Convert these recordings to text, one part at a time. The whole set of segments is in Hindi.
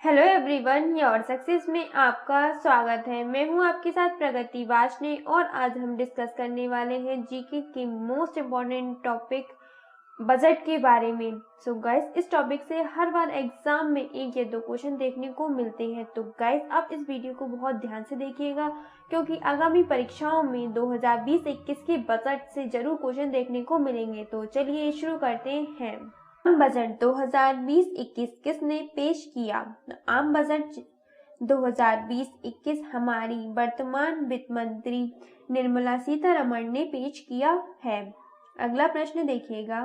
हेलो एवरीवन, योर सक्सेस में आपका स्वागत है। मैं हूं आपके साथ प्रगति वाशने और आज हम डिस्कस करने वाले हैं जीके के मोस्ट इम्पॉर्टेंट टॉपिक बजट के बारे में। सो गाइस, इस टॉपिक से हर बार एग्जाम में 1 या 2 क्वेश्चन देखने को मिलते हैं। तो गाइस, आप इस वीडियो को बहुत ध्यान से देखिएगा क्योंकि आगामी परीक्षाओं में 2020-21 के बजट से जरूर क्वेश्चन देखने को मिलेंगे। तो चलिए शुरू करते हैं। आम बजट 2020-21 किसने पेश किया? आम बजट 2020-21 हमारी वर्तमान वित्त मंत्री निर्मला सीतारमण ने पेश किया है। अगला प्रश्न देखिएगा,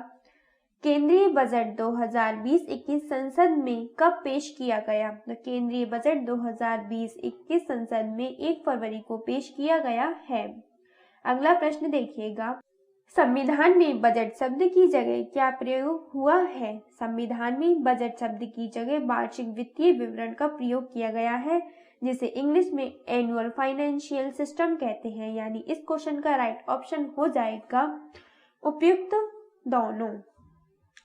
केंद्रीय बजट 2020-21 संसद में कब पेश किया गया? तो केंद्रीय बजट 2020-21 संसद में 1 फरवरी को पेश किया गया है। अगला प्रश्न देखिएगा, संविधान में बजट शब्द की जगह क्या प्रयोग हुआ है? संविधान में बजट शब्द की जगह वार्षिक वित्तीय विवरण का प्रयोग किया गया है, जिसे इंग्लिश में एनुअल फाइनेंशियल सिस्टम कहते हैं। यानी इस क्वेश्चन का राइट ऑप्शन हो जाएगा उपयुक्त दोनों।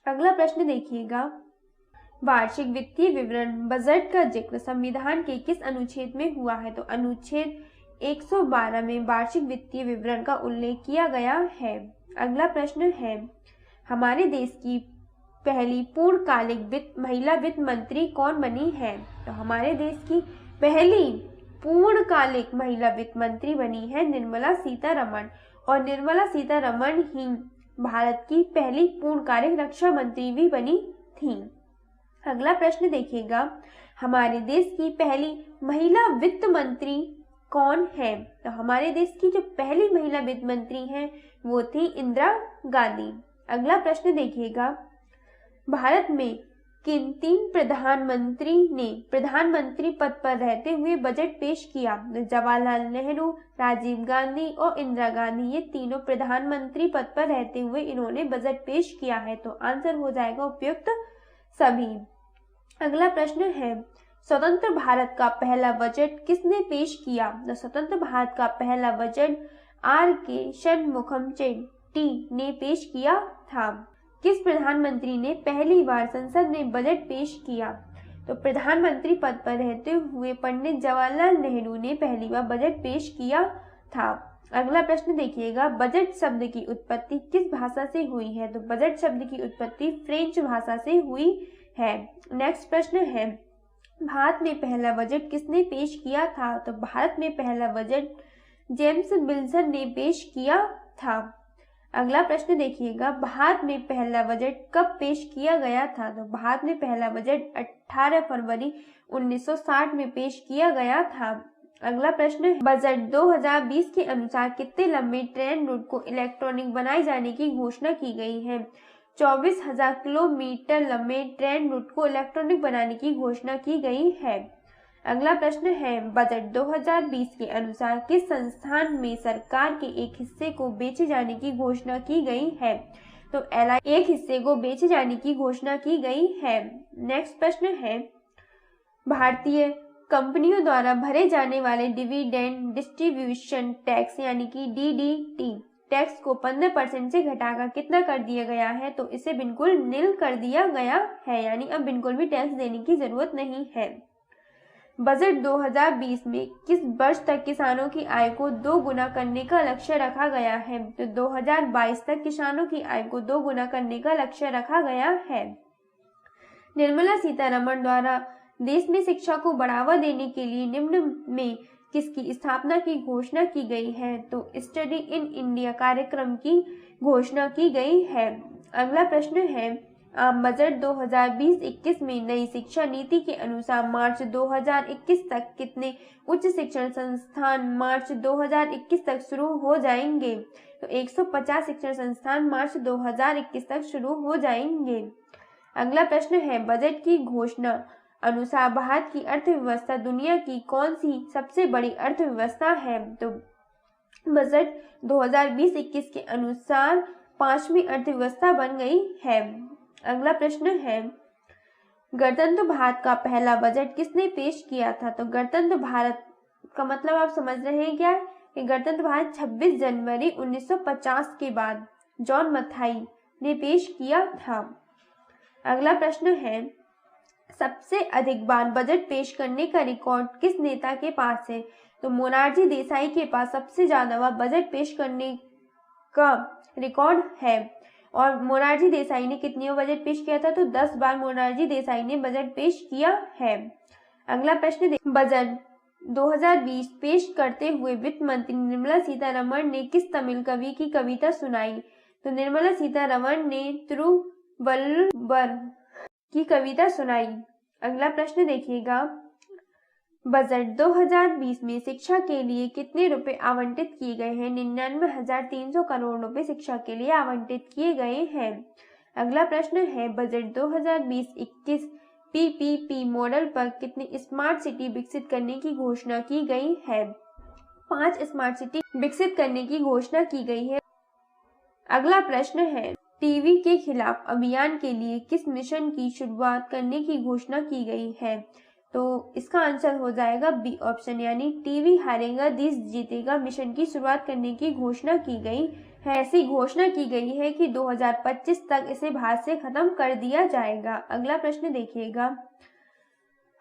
अगला प्रश्न देखिएगा, वार्षिक वित्तीय विवरण बजट का जिक्र संविधान के किस अनुच्छेद में हुआ है? तो अनुच्छेद 112 में वार्षिक वित्तीय विवरण का उल्लेख किया गया है। अगला प्रश्न है, हमारे देश की पहली पूर्णकालिक महिला वित्त मंत्री कौन बनी है? तो हमारे देश की पहली पूर्णकालिक महिला वित्त मंत्री बनी है निर्मला सीतारमण, और निर्मला सीतारमण ही भारत की पहली पूर्णकालिक रक्षा मंत्री भी बनी थी। अगला प्रश्न देखिएगा, हमारे देश की पहली महिला वित्त मंत्री कौन है? तो हमारे देश की जो पहली महिला वित्त मंत्री हैं वो थी इंदिरा गांधी। अगला प्रश्न देखिएगा, भारत में किन 3 प्रधानमंत्री ने प्रधानमंत्री पद पर रहते हुए बजट पेश किया? तो जवाहरलाल नेहरू, राजीव गांधी और इंदिरा गांधी, ये तीनों प्रधानमंत्री पद पर रहते हुए इन्होंने बजट पेश किया है। तो आंसर हो जाएगा उपयुक्त सभी। अगला प्रश्न है, स्वतंत्र भारत का पहला बजट किसने पेश किया? तो स्वतंत्र भारत का पहला बजट R.K. षणमुखम चेट्टी ने पेश किया था। किस प्रधानमंत्री ने पहली बार संसद में बजट पेश किया? तो प्रधानमंत्री पद पर रहते हुए पंडित जवाहरलाल नेहरू ने पहली बार बजट पेश किया था। अगला प्रश्न देखिएगा, बजट शब्द की उत्पत्ति किस भाषा से हुई है? तो बजट शब्द की उत्पत्ति फ्रेंच भाषा से हुई है। नेक्स्ट प्रश्न है, भारत में पहला बजट किसने पेश किया था? तो भारत में पहला बजट जेम्स विल्सन ने पेश किया था। अगला प्रश्न देखिएगा, भारत में पहला बजट कब पेश किया गया था? तो भारत में पहला बजट 18 फरवरी 1960 में पेश किया गया था। अगला प्रश्न है, बजट 2020 के अनुसार कितने लंबे ट्रेन रूट को इलेक्ट्रॉनिक बनाए जाने की घोषणा की गई है? 24,000 किलोमीटर लंबे ट्रेन रूट को इलेक्ट्रॉनिक बनाने की घोषणा की गई है। अगला प्रश्न है, बजट 2020 के अनुसार किस संस्थान में सरकार के एक हिस्से को बेचे जाने की घोषणा की गई है? तो LI एक हिस्से को बेचे जाने की घोषणा की गई है। नेक्स्ट प्रश्न है, भारतीय कंपनियों द्वारा भरे जाने वाले डिविडेंड डिस्ट्रीब्यूशन टैक्स यानी कि DDT टैक्स को 15% से घटाकर कितना कर दिया गया है? तो इसे बिल्कुल नील कर दिया गया है, यानी अब बिल्कुल भी टैक्स देने की जरूरत नहीं है। बजट 2020 में किस वर्ष तक किसानों की आय को 2 गुना करने का लक्ष्य रखा गया है? तो 2022 तक किसानों की आय को 2 गुना करने का लक्ष्य रखा गया है। निर्मला सीतारमण द्वारा देश में शिक्षा को बढ़ावा देने के लिए निम्न में किसकी स्थापना की घोषणा की गई है? तो स्टडी इन इंडिया कार्यक्रम की घोषणा की गई है। अगला प्रश्न है, आम बजट 2020-21 में नई शिक्षा नीति के अनुसार मार्च 2021 तक कितने उच्च शिक्षण संस्थान मार्च 2021 तक शुरू हो जाएंगे? तो 150 शिक्षण संस्थान मार्च 2021 तक शुरू हो जाएंगे। अगला प्रश्न है, बजट की घोषणा अनुसार भारत की अर्थव्यवस्था दुनिया की कौन सी सबसे बड़ी अर्थव्यवस्था है? तो बजट 2020-21 के अनुसार 5वीं अर्थव्यवस्था बन गई है। अगला प्रश्न है, गणतंत्र भारत का पहला बजट किसने पेश किया था? तो गणतंत्र भारत का मतलब आप समझ रहे हैं क्या? कि गणतंत्र भारत 26 जनवरी 1950 के बाद जॉन मथाई ने पेश किया था। अगला प्रश्न है, सबसे अधिक बार बजट पेश करने का रिकॉर्ड किस नेता के पास है? तो मोरारजी देसाई के पास सबसे ज्यादा बार बजट पेश करने का रिकॉर्ड है। और मोरारजी देसाई ने कितनी बार बजट पेश किया था? तो 10 बार मोरारजी देसाई ने बजट पेश किया है। अगला प्रश्न बजट 2020 पेश करते हुए वित्त मंत्री निर्मला सीतारमण ने किस तमिल कवि की कविता सुनाई? तो निर्मला सीतारमण ने तिरुवल्लुवर की कविता सुनाई। अगला प्रश्न देखिएगा, बजट 2020 में शिक्षा के लिए कितने रुपए आवंटित किए गए हैं? 99,300 करोड़ रुपए शिक्षा के लिए आवंटित किए गए हैं। अगला प्रश्न है, बजट 2020-21 पीपीपी मॉडल पर कितनी स्मार्ट सिटी विकसित करने की घोषणा की गई है? 5 स्मार्ट सिटी विकसित करने की घोषणा की गई है। अगला प्रश्न है, टीबी के खिलाफ अभियान के लिए किस मिशन की शुरुआत करने की घोषणा की गई है? तो इसका आंसर हो जाएगा बी ऑप्शन, यानी टीबी हारेगा देश जीतेगा मिशन की शुरुआत करने की घोषणा की गई है। ऐसी घोषणा की गई है कि 2025 तक इसे भारत से खत्म कर दिया जाएगा। अगला प्रश्न देखिएगा,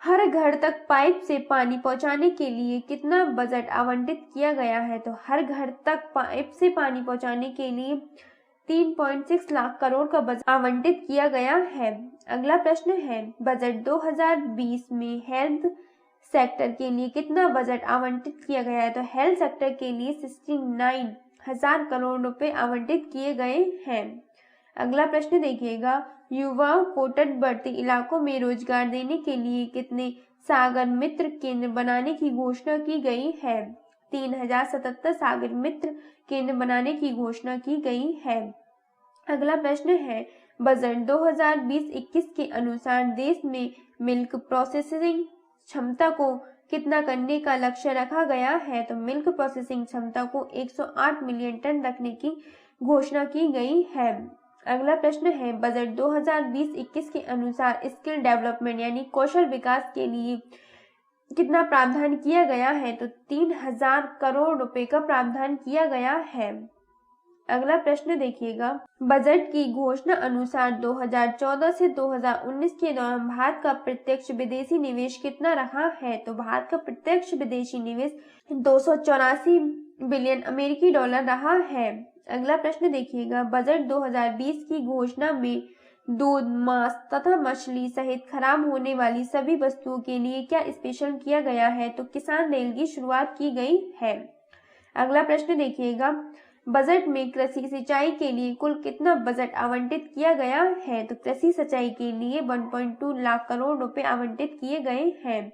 हर घर तक पाइप से पानी पहुंचाने के लिए कितना बजट आवंटित किया गया है? तो हर घर तक पाइप से पानी पहुंचाने के लिए 3.6 लाख करोड़ का बजट आवंटित किया गया है। अगला प्रश्न है, बजट 2020 में हेल्थ सेक्टर के लिए कितना बजट आवंटित किया गया है? तो हेल्थ सेक्टर के लिए 69,000 करोड़ रुपए आवंटित किए गए हैं। अगला प्रश्न देखिएगा, युवाओं को तटवर्ती इलाकों में रोजगार देने के लिए कितने सागर मित्र केंद्र बनाने की घोषणा की गई है? 3077 सागर मित्र केंद्र बनाने की घोषणा की गई है। अगला प्रश्न है, बजट 2020-21 के अनुसार देश में मिल्क प्रोसेसिंग क्षमता को कितना करने का लक्ष्य रखा गया है? तो मिल्क प्रोसेसिंग क्षमता को 108 मिलियन टन रखने की घोषणा की गई है। अगला प्रश्न है, बजट 2020-21 के अनुसार स्किल डेवलपमेंट यानी कौशल विकास के लिए कितना प्रावधान किया गया है? तो 3,000 करोड़ रुपए का प्रावधान किया गया है। अगला प्रश्न देखिएगा, बजट की घोषणा अनुसार 2014 से 2019 के दौरान भारत का प्रत्यक्ष विदेशी निवेश कितना रहा है? तो भारत का प्रत्यक्ष विदेशी निवेश 284 बिलियन अमेरिकी डॉलर रहा है। अगला प्रश्न देखिएगा, बजट 2020 की घोषणा में दूध, मांस तथा मछली सहित खराब होने वाली सभी वस्तुओं के लिए क्या स्पेशल किया गया है? तो किसान रेल की शुरुआत की गई है। अगला प्रश्न देखिएगा, बजट में कृषि सिंचाई के लिए कुल कितना बजट आवंटित किया गया है? तो कृषि सिंचाई के लिए 1.2 लाख करोड़ रुपए आवंटित किए गए हैं।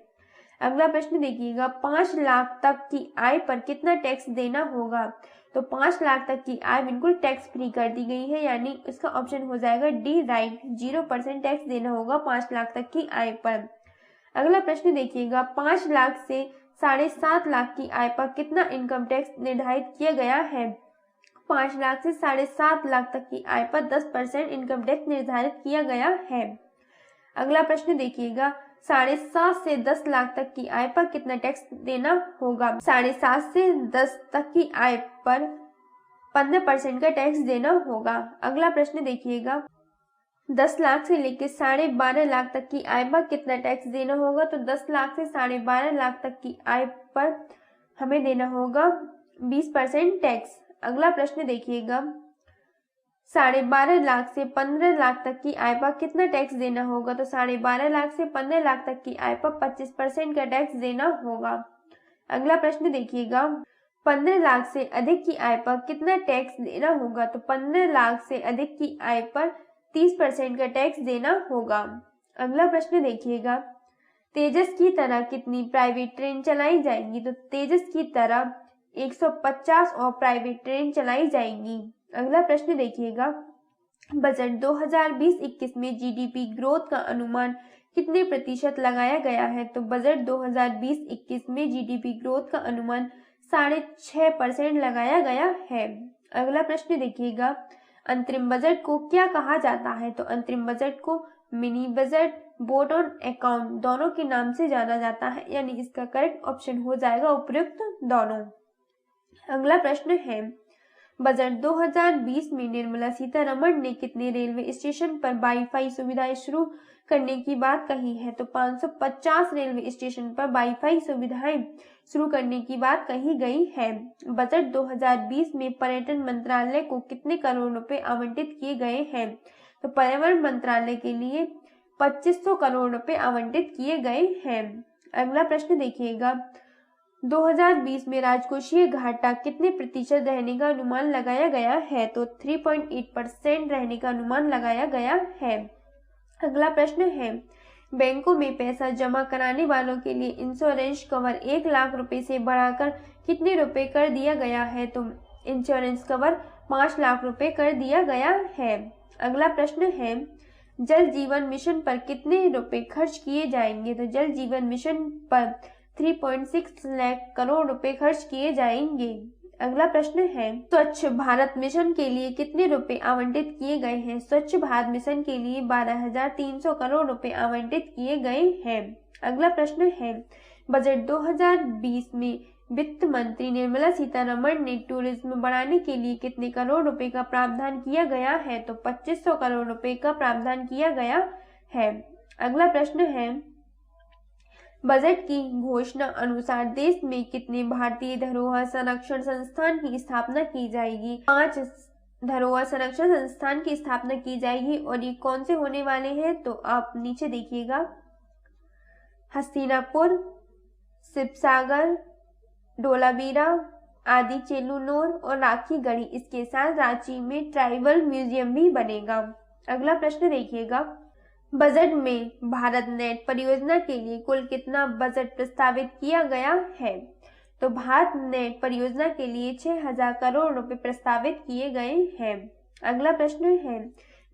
अगला प्रश्न देखिएगा, 5 लाख तक की आय पर कितना टैक्स देना होगा? तो 5 लाख तक की आय बिल्कुल टैक्स फ्री कर दी गई है, यानी इसका ऑप्शन हो जाएगा डी राइट, 0% टैक्स देना होगा 5 लाख तक की आय पर। अगला प्रश्न देखिएगा, 5 लाख से 7.5 लाख की आय पर कितना इनकम टैक्स निर्धारित किया गया है? 5 लाख से 7.5 लाख तक की आय पर 10% इनकम टैक्स निर्धारित किया गया है। अगला प्रश्न देखिएगा, 7.5 से 10 लाख तक की आय पर कितना टैक्स देना होगा? 7.5 से 10 तक की आय पर 15% का टैक्स देना होगा। अगला प्रश्न देखिएगा, 10 लाख से लेकर 12.5 लाख तक की आय पर कितना टैक्स देना होगा? तो 10 लाख से 12.5 लाख तक की आय पर हमें देना होगा 20% टैक्स। अगला प्रश्न देखिएगा, 12.5 लाख से 15 लाख तक की आय पर कितना टैक्स देना होगा? तो 12.5 लाख से 15 लाख तक की आय पर 25% का टैक्स देना होगा। अगला प्रश्न देखिएगा, 15 लाख से अधिक की आय पर कितना टैक्स देना होगा? तो 15 लाख से अधिक की आय पर 30% का टैक्स देना होगा। अगला प्रश्न देखिएगा, तेजस की तरह कितनी प्राइवेट ट्रेन चलाई जाएंगी? तो तेजस की तरह 150 और प्राइवेट ट्रेन चलाई जाएंगी। अगला प्रश्न देखिएगा, बजट 2020-21 में जीडीपी ग्रोथ का अनुमान कितने प्रतिशत लगाया गया है? तो बजट 2020-21 में जीडीपी ग्रोथ का अनुमान 6.5% लगाया गया है। अगला प्रश्न देखिएगा, अंतरिम बजट को क्या कहा जाता है? तो अंतरिम बजट को mini budget, vote on account दोनों के नाम से जाना जाता है, यानी इसका करेक्ट ऑप्शन हो जाएगा उपयुक्त दोनों। अगला प्रश्न है, बजट 2020 में निर्मला सीतारमण ने कितने रेलवे स्टेशन पर वाईफाई सुविधाएं शुरू करने की बात कही है? तो 550 रेलवे स्टेशन पर वाईफाई सुविधाएं शुरू करने की बात कही गई है। बजट 2020 में पर्यटन मंत्रालय को कितने करोड़ रुपए आवंटित किए गए हैं? तो पर्यावरण मंत्रालय के लिए 2500 करोड़ रुपए आवंटित किए गए हैं। अगला प्रश्न देखिएगा, 2020 में राजकोषीय घाटा कितने प्रतिशत रहने का अनुमान लगाया गया है? तो 3.8% रहने का अनुमान लगाया गया है। अगला प्रश्न है, बैंकों में पैसा जमा कराने वालों के लिए इंश्योरेंस कवर 1 लाख रुपए से बढ़ाकर कितने रुपए कर दिया गया है? तो इंश्योरेंस कवर 5 लाख रुपए कर दिया गया है। अगला प्रश्न है, जल जीवन मिशन पर कितने रुपए खर्च किए जाएंगे? तो जल जीवन मिशन पर 3.6 लाख करोड़ रुपए खर्च किए जाएंगे। अगला प्रश्न है, स्वच्छ भारत मिशन के लिए कितने रुपए आवंटित किए गए हैं? स्वच्छ भारत मिशन के लिए 12,300 करोड़ रुपए आवंटित किए गए हैं। अगला प्रश्न है, बजट 2020 में वित्त मंत्री निर्मला सीतारमण ने टूरिज्म बढ़ाने के लिए कितने करोड़ रुपए का प्रावधान किया गया है? तो 2500 करोड़ रुपए का प्रावधान किया गया है। अगला प्रश्न है, बजट की घोषणा अनुसार देश में कितने भारतीय धरोहर संरक्षण संस्थान की स्थापना की जाएगी? 5 धरोहर संरक्षण संस्थान की स्थापना की जाएगी और ये कौन से होने वाले हैं? तो आप नीचे देखिएगा, हस्तिनापुर, शिवसागर, धोलावीरा, आदि चेलुनोर और राखीगढ़ी। इसके साथ रांची में ट्राइबल म्यूजियम भी बनेगा। अगला प्रश्न देखिएगा, बजट में भारत नेट परियोजना के लिए कुल कितना बजट प्रस्तावित किया गया है? तो भारत नेट परियोजना के लिए 6,000 करोड़ रुपए प्रस्तावित किए गए हैं। अगला प्रश्न है,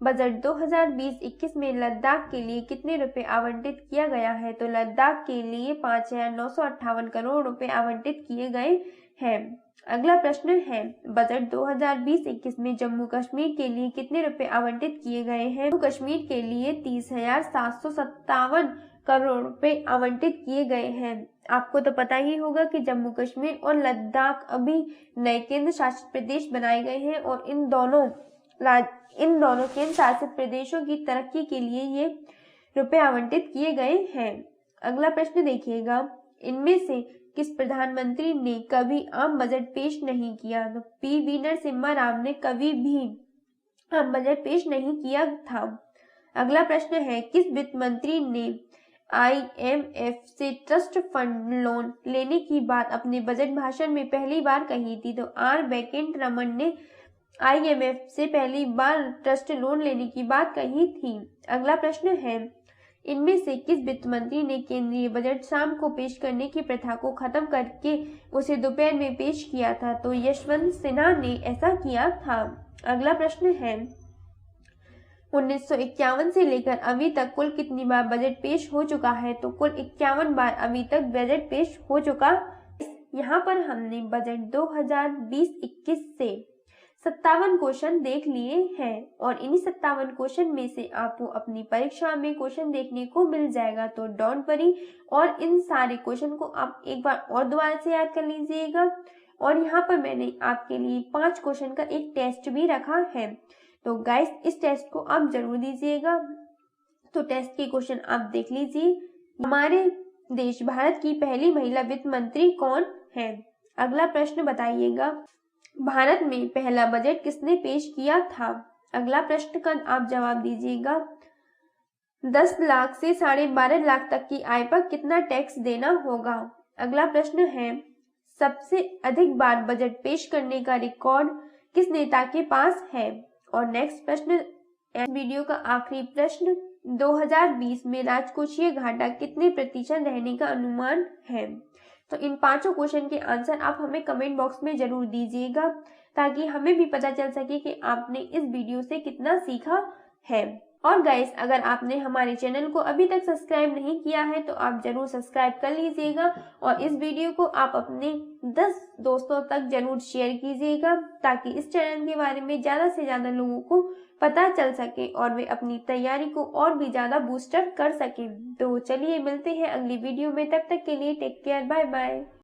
बजट 2020-21 में लद्दाख के लिए कितने रुपए आवंटित किया गया है? तो लद्दाख के लिए 5,958 करोड़ रुपए आवंटित किए गए हैं। अगला प्रश्न है, बजट 2020-21 में जम्मू कश्मीर के लिए कितने रुपए आवंटित किए गए हैं? जम्मू कश्मीर के लिए 30,757 करोड़ रुपए आवंटित किए गए हैं। आपको तो पता ही होगा कि जम्मू कश्मीर और लद्दाख अभी नए केंद्र शासित प्रदेश बनाए गए हैं और इन दोनों केंद्र शासित प्रदेशों की तरक्की के लिए ये रुपए आवंटित किए गए हैं। अगला प्रश्न देखिएगा, इनमें से किस प्रधानमंत्री ने कभी आम बजट पेश नहीं किया? तो पी.वी. नरसिम्हा राव ने कभी भी आम बजट पेश नहीं किया था। अगला प्रश्न है, किस वित्त मंत्री ने IMF से ट्रस्ट फंड लोन लेने की बात अपने बजट भाषण में पहली बार कही थी? तो आर वेंकटरमण ने IMF से पहली बार ट्रस्ट लोन लेने की बात कही थी। अगला प्रश्न है, इनमें से किस वित्त मंत्री ने केंद्रीय बजट शाम को पेश करने की प्रथा को खत्म करके उसे दोपहर में पेश किया था? तो यशवंत सिन्हा ने ऐसा किया था। अगला प्रश्न है, 1951 से लेकर अभी तक कुल कितनी बार बजट पेश हो चुका है? तो कुल 51 बार अभी तक बजट पेश हो चुका। यहाँ पर हमने बजट 2020-21 से 57 क्वेश्चन देख लिए हैं और इन्हीं 57 क्वेश्चन में से आपको अपनी परीक्षा में क्वेश्चन देखने को मिल जाएगा। तो डोंट वरी, और इन सारे क्वेश्चन को आप एक बार और दोबारा से याद कर लीजिएगा। और यहाँ पर मैंने आपके लिए 5 क्वेश्चन का एक टेस्ट भी रखा है, तो गाइस इस टेस्ट को आप जरूर दीजिएगा। तो टेस्ट के क्वेश्चन आप देख लीजिए। हमारे देश भारत की पहली महिला वित्त मंत्री कौन है? अगला प्रश्न बताइएगा, भारत में पहला बजट किसने पेश किया था? अगला प्रश्न का आप जवाब दीजिएगा, 10 लाख से 12.5 लाख तक की आय पर कितना टैक्स देना होगा? अगला प्रश्न है, सबसे अधिक बार बजट पेश करने का रिकॉर्ड किस नेता के पास है? और नेक्स्ट प्रश्न, वीडियो का आखिरी प्रश्न, 2020 में राजकोषीय घाटा कितने प्रतिशत रहने का अनुमान है? तो इन 5 क्वेश्चन के आंसर आप हमें कमेंट बॉक्स में जरूर दीजिएगा, ताकि हमें भी पता चल सके कि आपने इस वीडियो से कितना सीखा है। और गाइस, अगर आपने हमारे चैनल को अभी तक सब्सक्राइब नहीं किया है तो आप जरूर सब्सक्राइब कर लीजिएगा और इस वीडियो को आप अपने 10 दोस्तों तक जरूर शेयर कीजिएगा, ताकि इस चैनल के बारे में ज्यादा से ज्यादा लोगों को पता चल सके और वे अपनी तैयारी को और भी ज्यादा बूस्टर कर सके। तो चलिए मिलते हैं अगली वीडियो में, तब तक के लिए टेक केयर, बाय बाय।